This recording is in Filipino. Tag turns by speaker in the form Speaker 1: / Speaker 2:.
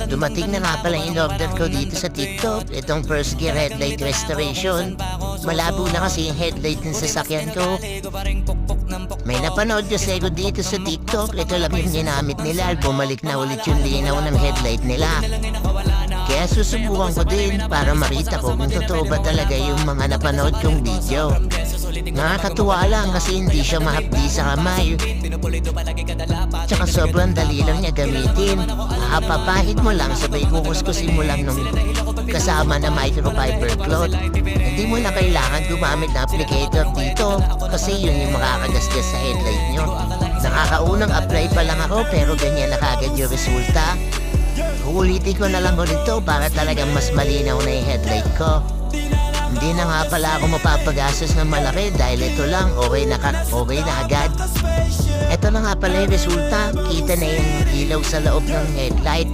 Speaker 1: Dumating na nga pala yung order ko dito sa TikTok. Itong first gear headlight restoration. Malabo na kasi yung headlight ng sasakyan ko. May napanood kasi ako dito sa TikTok. Ito lang yung ginamit nila. Bumalik na ulit yung linaw ng headlight nila. Kaya susubukan ko din para makita ko kung totoo ba talaga yung mga napanood kong video. Nakakatuwa lang kasi hindi siya mahapdi sa kamay. Tsaka sobrang dali lang niya gamitin. Papahid mo lang, sabay kukuskusin mo lang nung kasama na microfiber cloth. Hindi mo na kailangan gumamit na applicator dito kasi yun yung makakagasgas sa headlight nyo. Nakakaunang apply pa lang ako pero ganyan na kagad yung resulta. Uulitin ko na lang ulit to para talagang mas malinaw na yung headlight ko. Hindi na nga pala ako mapapagastos ng malaki dahil ito lang okay na agad. Ito na nga pala yung resulta. Kita na yung ilaw sa loob ng headlight.